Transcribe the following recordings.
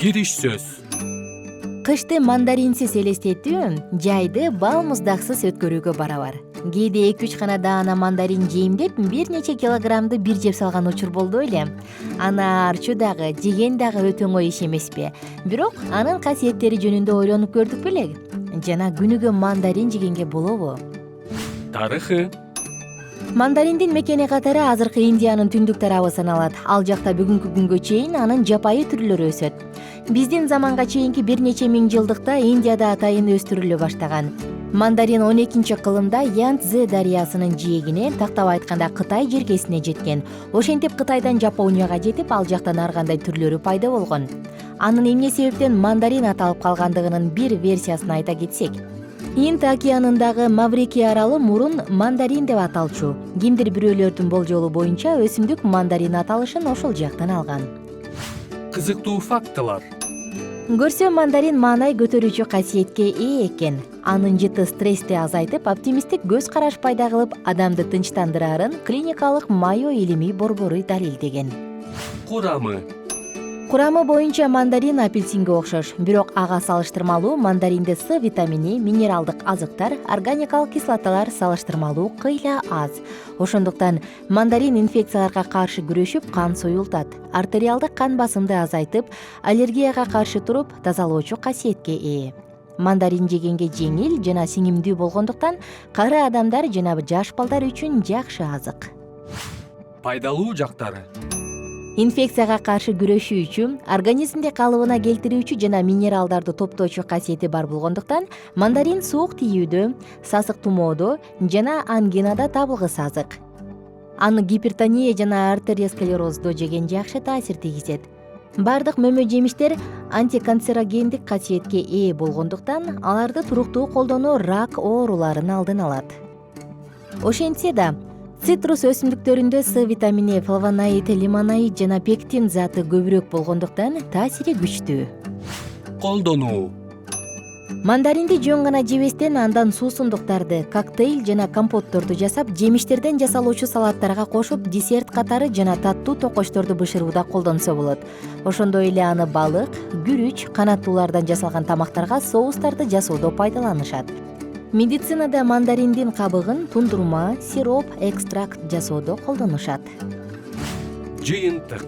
кириш сөз. Кышты мандаринсиз элестетүү жайды бал муздаксыз өткөрүүгө барабар. Кээде 2-3 гана даана мандарин жейм деп бир нече килограммды бир жеп салган учур болду эле. Арчу дагы, жеген дагы өтө оңой иш эмеспи. Бирок анын касиеттери жөнүндө ойлонуп көрдүк беле? Жана күнүгө мандарин жегенге болобу? Тарыхы. Мандариндин мекени катары азыркы Индиянын түндүк тарабы саналат. Ал жакта бүгүнкү күнгө чейин анын жапайы түрлөрү өсөт. Биздин заманга чейинки бир нече миң жылдыкта Индияда атайын өстүрүлө баштаган. Мандарин 12-кылымда Янцзы дарыясынын жээгине, тактап айтканда Кытай жергесине жеткен. Ошентип Кытайдан Жапонияга жетип, ал жактан ар кандай түрлөрү пайда болгон. Анын эмне себептен мандарин аталып калгандыгынын бир версиясын айта кетсек, Инд океанындагы Маврики аралы мурун мандарин деп аталчу. Кимдир бирөөлөрдүн болжолу боюнча өсүмдүк мандарин аталышын ошол жактан алган. Кызыктуу фактылар. Көрсө мандарин маанай көтөрүүчү касиетке ээ экен. Анын жыты стрессти азайтып, оптимисттик көз караш пайда кылып, адамды тынчтандырарын клиникалык Майо илимий борбору далилдеген. Курамы боюнча мандарин апельсинге окшош, бирок ага салыштырмалуу мандаринде С витамини, минералдык азыктар, органикалык кислоталар салыштырмалуу кыйла аз. Ошондуктан мандарин инфекцияларга каршы күрөшүп, кан суюлтат, артериалдык кан басымды азайтып, аллергияга каршы туруп, тазалоочу касиетке ээ. Мандарин жегенге жеңил жана сиңимдүү болгондуктан кары адамдар жана жаш балдар үчүн жакшы азык. Пайдалуу жактары. Инфекцияга каршы күрөшүү үчүн, организмде калыбына келтирүүчү жана минералдарды топтоочу касиети бар болгондуктан мандарин суук тийүүдө, сасык тумоодо жана ангинада табылгыс азык. Аны гипертония жана артериосклероздо жеген жакшы таасир тийгизет. Бардык мөмө жемиштер антиканцерогендик касиетке ээ болгондуктан аларды туруктуу колдонуу рак ооруларын алдын алат. Ошентсе да, цитрус өсүмдүктөрүндө С витамини, флавоноид, лимоноид жана пектин заты көбүрөөк болгондуктан таасири күчтүү. Колдонуу. Мандаринди жөн гана жебестен, андан суусундуктарды, коктейль жана компотторду жасап, жемиштерден жасалуучу салаттарга кошуп, десерт катары жана таттуу токочторду бышырууда колдонсо болот. Ошондой эле аны балык, күрүч, канаттуулардан жасалган тамактарга, соустарды жасоодо пайдаланышат. Медицинада мандариндин кабыгын тундурма, сироп, экстракт жасоодо колдонушат. Жыйынтык.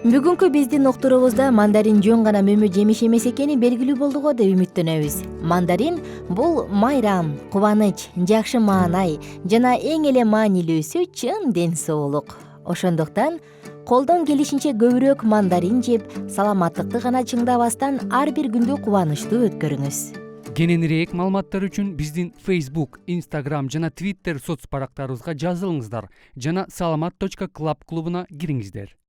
Бүгүнкү биздин уктуруубузда мандарин жөн гана мөмө жемиш эмес экени белгилүү болду го деп үмүттөнөбүз. Мандарин бул майрам, кубаныч, жакшы маанай жана эң эле маанилүүсү чын ден соолук. Ошондуктан колдон келишинче көбүрөөк мандарин жеп, саламаттыкты гана чыңдабастан ар бир күндү кубанычтуу өткөрүңүз. Кененирээк маалыматтар үчүн биздин Facebook, Instagram жана Twitter соц барактарыбызга жазылыңыздар жана salamat.club клубуна кириңиздер.